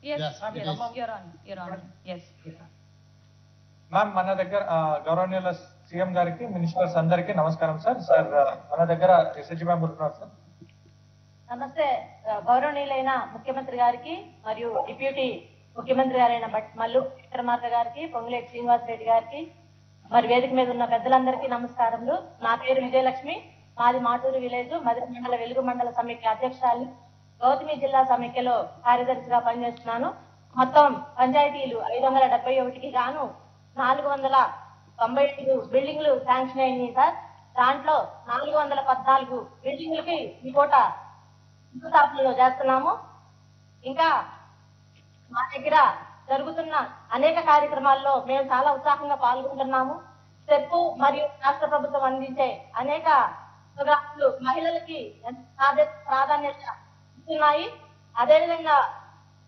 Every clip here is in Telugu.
Yes, Yes, it is. Your Honor. Yes. Ma'am మన దగ్గర గౌరవనీయుల సీఎం గారికి మినిస్టర్స్ అందరికీ నమస్కారం సార్. మన దగ్గర ఎస్హెచ్ మ్యామ్ ఉంటున్నారు సార్. నమస్తే. గౌరవనీయులైన ముఖ్యమంత్రి గారికి మరియు డిప్యూటీ ముఖ్యమంత్రి గారైన మల్లు విక్రమార్క గారికి, పొంగులేటి శ్రీనివాస్ రెడ్డి గారికి, మరి వేదిక మీద ఉన్న పెద్దలందరికీ నమస్కారములు. నా పేరు విజయలక్ష్మి. మాది మాటూరు విలేజ్ మధుర మండల వెలుగు మండల సమైక్య అధ్యక్షురాలు. గౌతమి జిల్లా సమైక్యలో కార్యదర్శిగా పనిచేస్తున్నాను. మొత్తం పంచాయతీలు 571కి గాను 495 బిల్డింగ్లు శాంక్షన్ అయినాయి సార్. దాంట్లో 414 బిల్డింగ్లకి ఈ పూట శంకుస్థాపనలో చేస్తున్నాము. ఇంకా మా దగ్గర జరుగుతున్న అనేక కార్యక్రమాల్లో మేము చాలా ఉత్సాహంగా పాల్గొంటున్నాము. స్టెప్ మరియు రాష్ట్ర ప్రభుత్వం అందించే అనేక ప్రోగ్రాంలు మహిళలకి ప్రాధాన్యత ఇస్తున్నాయి. అదేవిధంగా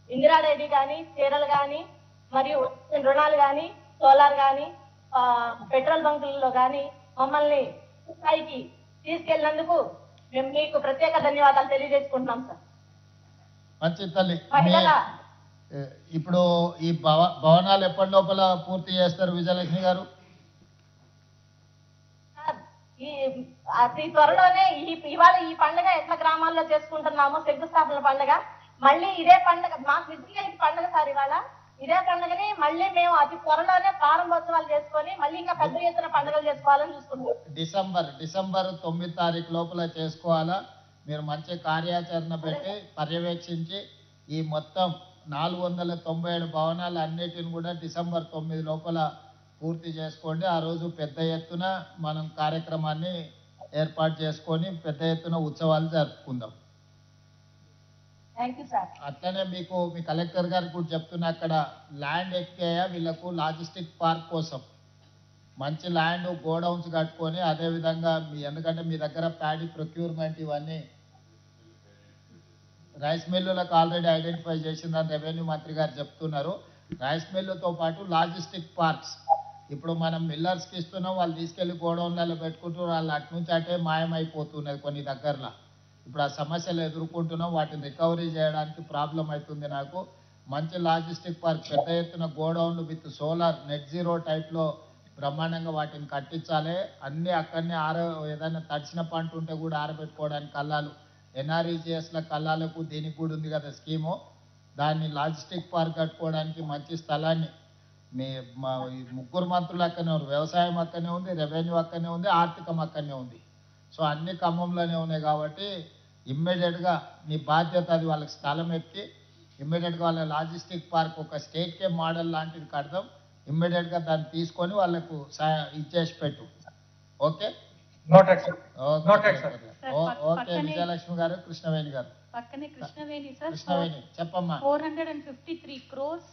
ఇందిరారెడ్డి కానీ, చీరలు కానీ, మరియు రుణాలు కానీ, సోలార్ కానీ, పెట్రోల్ బంకులలో కానీ మమ్మల్ని స్థాయికి తీసుకెళ్లినందుకు మేము మీకు ప్రత్యేక ధన్యవాదాలు తెలియజేసుకుంటున్నాం సార్. మంచి తల్లి. మహిళల ఇప్పుడు ఈ భవనాలు ఎప్పటి లోపల పూర్తి చేస్తారు విజయలక్ష్మి గారు? అతి త్వరలోనే ఇవాళ ఈ పండుగ ఎట్లా గ్రామాల్లో చేసుకుంటున్నామో శంకుస్థాపన పండుగ, మళ్ళీ ఇదే పండుగ మాకు విజయ పండుగ సార్. ఇవాళ ఇదే పండుగని మళ్ళీ మేము అతి త్వరలోనే ప్రారంభోత్సవాలు చేసుకొని మళ్ళీ ఇంకా పెద్ద ఎత్తున పండుగలు చేసుకోవాలని చూసుకుంటున్నాం. డిసెంబర్ 9 తారీఖు లోపల చేసుకోవాలా? మీరు మంచి కార్యాచరణ పెట్టి పర్యవేక్షించి ఈ మొత్తం 497 భవనాలు అన్నిటిని కూడా డిసెంబర్ 9 లోపల పూర్తి చేసుకోండి. ఆ రోజు పెద్ద ఎత్తున మనం కార్యక్రమాన్ని ఏర్పాటు చేసుకొని పెద్ద ఎత్తున ఉత్సవాలు జరుపుకుందాం. అట్లనే మీకు మీ కలెక్టర్ గారికి కూడా చెప్తున్నా, అక్కడ ల్యాండ్ ఎక్కాయా వీళ్ళకు లాజిస్టిక్ పార్క్ కోసం మంచి ల్యాండ్ గోడౌన్స్ కట్టుకొని, అదేవిధంగా ఎందుకంటే మీ దగ్గర ప్యాడీ ప్రొక్యూర్మెంట్ ఇవన్నీ రైస్ మిల్లులకు ఆల్రెడీ ఐడెంటిఫై చేసిందని రెవెన్యూ మంత్రి గారు చెప్తున్నారు. రైస్ మిల్లుతో పాటు లాజిస్టిక్ పార్క్స్ ఇప్పుడు మనం మిల్లర్స్కి ఇస్తున్నాం, వాళ్ళు తీసుకెళ్లి గోడౌన్లలో పెట్టుకుంటూ వాళ్ళు అటు నుంచి అటే మాయమైపోతున్నది కొన్ని దగ్గరలో. ఇప్పుడు ఆ సమస్యలు ఎదుర్కొంటున్నాం, వాటిని రికవరీ చేయడానికి ప్రాబ్లం అవుతుంది. నాకు మంచి లాజిస్టిక్ పార్క్ పెద్ద ఎత్తున గోడౌన్లు విత్ సోలార్ నెట్ జీరో టైప్లో బ్రహ్మాండంగా వాటిని కట్టించాలి. అన్నీ అక్కడనే ఏదైనా తడిచిన పంట ఉంటే కూడా ఆరబెట్టుకోవడానికి కల్లాలు, ఎన్ఆర్ఈజిఎస్ల కల్లాలకు దీనికి కూడా ఉంది కదా స్కీము, దాన్ని లాజిస్టిక్ పార్క్ కట్టుకోవడానికి మంచి స్థలాన్ని మా ముగ్గురు మంత్రులు అక్కడనే ఉన్నారు. వ్యవసాయం అక్కడనే ఉంది, రెవెన్యూ అక్కడనే ఉంది, ఆర్థికం అక్కడనే ఉంది. సో అన్ని ఖమ్మంలోనే ఉన్నాయి కాబట్టి ఇమ్మీడియట్గా నీ బాధ్యత అది. వాళ్ళకి స్థలం ఎక్కి ఇమ్మీడియట్గా వాళ్ళ లాజిస్టిక్ పార్క్ ఒక స్టేట్కే మోడల్ లాంటిది కడదాం. ఇమ్మీడియట్గా దాన్ని తీసుకొని వాళ్ళకు ఇచ్చేసి పెట్టు. ఓకే ఓకే విజయలక్ష్మి గారు. కృష్ణవేణి గారు పక్కనే కృష్ణవేణి సార్. కృష్ణవేణి చెప్పమ్మా. 453 crores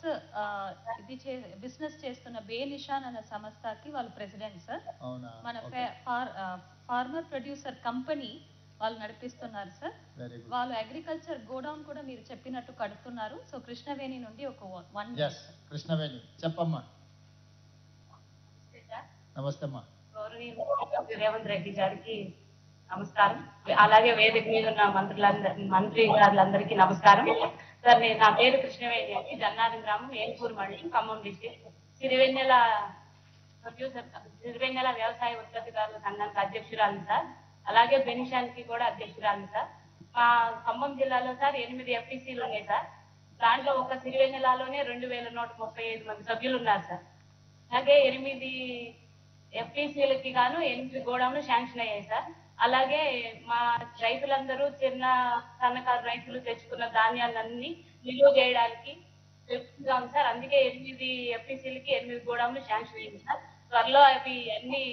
ఇది బిజినెస్ చేస్తున్న బే నిషాన్ అనే సంస్థకి వాళ్ళు ప్రెసిడెంట్ సార్. అవునా? మన ఫార్మర్ ప్రొడ్యూసర్ కంపెనీ వాళ్ళు నడిపిస్తున్నారు సార్. వాళ్ళు అగ్రికల్చర్ గోడౌన్ కూడా మీరు చెప్పినట్టు కడుతున్నారు. సో కృష్ణవేణి నుండి ఒక 1 కృష్ణవేణి చెప్పమ్మా. నమస్తే అమ్మా. రేవంత్ రెడ్డి గారికి నమస్కారం. అలాగే వేదిక మీద ఉన్న మంత్రి గారులందరికీ నమస్కారం సార్. నా పేరు కృష్ణవేణి అండి. జన్నాది గ్రామం, ఏన్పూర్ మండలం, ఖమ్మం డిస్ట్రిక్ట్. సిరివెన్నెల వ్యవసాయ ఉత్పత్తిదారుల సంఘానికి అధ్యక్షురాలు సార్. అలాగే బెనిషానికి కూడా అధ్యక్షురాలు సార్. మా ఖమ్మం జిల్లాలో సార్ 8 FTCలు ఉన్నాయి సార్. దాంట్లో ఒక సిరివెన్నెలలోనే 2135 మంది సభ్యులు ఉన్నారు సార్. అలాగే 8 FTCలకి గాను 8 గోడౌన్లు శాంక్షన్ అయ్యాయి సార్. అలాగే మా రైతులందరూ సన్నకారు రైతులు తెచ్చుకున్న ధాన్యాలన్నీ నిల్వ చేయడానికి చెప్తున్నాం సార్. అందుకే 8 FTCలకి 8 గోడౌన్లు శాంక్షన్ అయ్యింది సార్. త్వరలో అవి అన్ని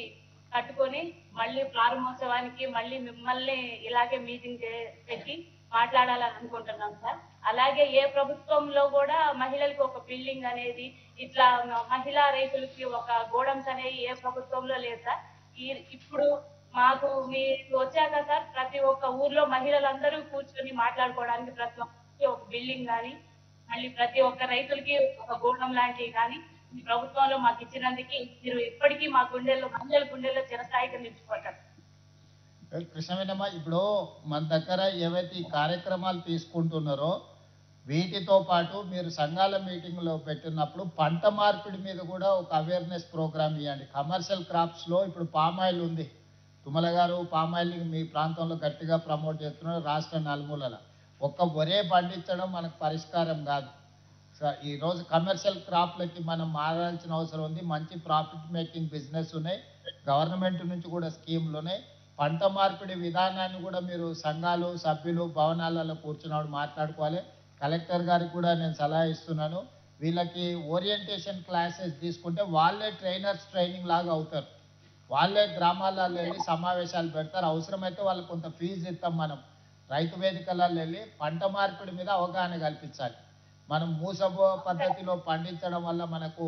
కట్టుకొని మళ్ళీ ప్రారంభోత్సవానికి మళ్ళీ మిమ్మల్ని ఇలాగే మీటింగ్ పెట్టి మాట్లాడాలని అనుకుంటున్నాం సార్. అలాగే ఏ ప్రభుత్వంలో కూడా మహిళలకు ఒక బిల్డింగ్ అనేది, ఇట్లా మహిళా రైతులకి ఒక గోడౌన్స్ అనేవి ఏ ప్రభుత్వంలో లేదు సార్. ఇప్పుడు మాకు మీరు వచ్చాక సార్ ప్రతి ఒక్క ఊర్లో మహిళలందరూ కూర్చొని మాట్లాడుకోవడానికి ప్రతి ఒక్కరికి ఒక బిల్డింగ్ కానీ, మళ్ళీ ప్రతి ఒక్క రైతులకి ఒక గోడం లాంటివి కానీ ఈ ప్రభుత్వంలో మాకు ఇచ్చినందుకు మీరు ఎప్పటికీ మా గుండెల్లో, మహిళల గుండెల్లో చిరస్థాయిగా నిలిచిపోతారు. కృష్ణవేణమ్మ, ఇప్పుడు మన దగ్గర ఏవైతే ఈ కార్యక్రమాలు తీసుకుంటున్నారో వీటితో పాటు మీరు సంఘాల మీటింగ్లో పెట్టినప్పుడు పంట మార్పిడి మీద కూడా ఒక అవేర్నెస్ ప్రోగ్రామ్ ఇవ్వండి. కమర్షియల్ క్రాప్స్లో ఇప్పుడు పామాయిల్ ఉంది. తుమ్మల గారు పామాయిల్ని మీ ప్రాంతంలో గట్టిగా ప్రమోట్ చేస్తున్నారు రాష్ట్ర నలుమూలల. ఒక్క వరే పండించడం మనకు పరిష్కారం కాదు. ఈరోజు కమర్షియల్ క్రాప్లకి మనం మారాల్సిన అవసరం ఉంది. మంచి ప్రాఫిట్ మేకింగ్ బిజినెస్ ఉన్నాయి, గవర్నమెంట్ నుంచి కూడా స్కీమ్లు ఉన్నాయి. పంట మార్పిడి విధానాన్ని కూడా మీరు సంఘాలు సభ్యులు భవనాలలో కూర్చున్నాడు మాట్లాడుకోవాలి. కలెక్టర్ గారికి కూడా నేను సలహా ఇస్తున్నాను, వీళ్ళకి ఓరియంటేషన్ క్లాసెస్ తీసుకుంటే వాళ్ళే ట్రైనింగ్ లాగా అవుతారు. వాళ్ళే గ్రామాలలో వెళ్ళి సమావేశాలు పెడతారు. అవసరమైతే వాళ్ళకి కొంత ఫీజు ఇస్తాం. మనం రైతు వేదికలలో వెళ్ళి పంట మార్పిడి మీద అవగాహన కల్పించాలి. మనం మూసబో పద్ధతిలో పండించడం వల్ల మనకు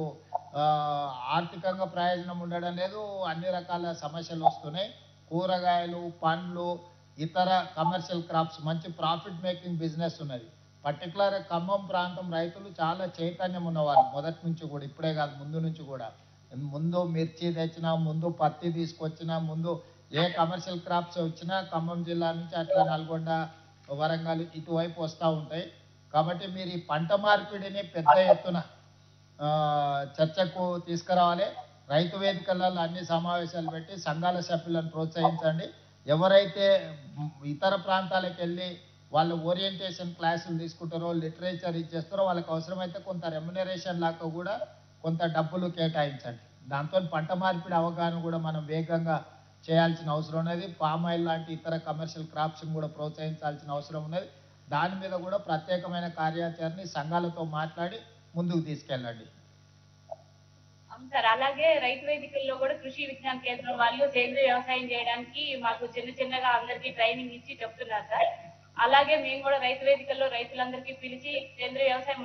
ఆర్థికంగా ప్రయోజనం ఉండడం లేదు, అన్ని రకాల సమస్యలు వస్తున్నాయి. కూరగాయలు, పండ్లు, ఇతర కమర్షియల్ క్రాప్స్ మంచి ప్రాఫిట్ మేకింగ్ బిజినెస్ ఉన్నది. పర్టికులర్ ఖమ్మం ప్రాంతం రైతులు చాలా చైతన్యం ఉన్నవారు మొదటి నుంచి కూడా, ఇప్పుడే కాదు ముందు నుంచి కూడా. ముందు మిర్చి తెచ్చినా, ముందు పత్తి తీసుకొచ్చినా, ముందు ఏ కమర్షియల్ క్రాప్స్ వచ్చినా ఖమ్మం జిల్లా నుంచి అట్లా నల్గొండ, వరంగల్ ఇటువైపు వస్తూ ఉంటాయి. కాబట్టి మీరు ఈ పంట మార్పిడిని పెద్ద ఎత్తున చర్చకు తీసుకురావాలి. రైతు వేదికలలో అన్ని సమావేశాలు పెట్టి సంఘాల సభ్యులను ప్రోత్సహించండి. ఎవరైతే ఇతర ప్రాంతాలకు వెళ్ళి వాళ్ళు ఓరియంటేషన్ క్లాసులు తీసుకుంటారో, లిటరేచర్ ఇచ్చేస్తారో, వాళ్ళకి అవసరమైతే కొంత రెమ్యునరేషన్ లాగా కూడా కొంత డబ్బులు కేటాయించండి. దాంతో పంట మార్పిడి అవగాహన కూడా మనం వేగంగా చేయాల్సిన అవసరం ఉన్నది. పామాయిల్ లాంటి ఇతర కమర్షియల్ క్రాప్స్ని కూడా ప్రోత్సహించాల్సిన అవసరం ఉన్నది. దాని మీద కూడా ప్రత్యేకమైన కార్యాచరణని సంఘాలతో మాట్లాడి ముందుకు తీసుకెళ్ళండి. అవును సార్, అలాగే రైతు వేదికల్లో కూడా కృషి విజ్ఞాన కేంద్రం వాళ్ళు సేంద్రీయ వ్యవసాయం చేయడానికి మాకు చిన్నగా అందరికీ ట్రైనింగ్ ఇచ్చి చెప్తున్నారు సార్. అలాగే మేము కూడా రైతు వేదికల్లో రైతులందరికీ పిలిచి సేంద్రీయ వ్యవసాయం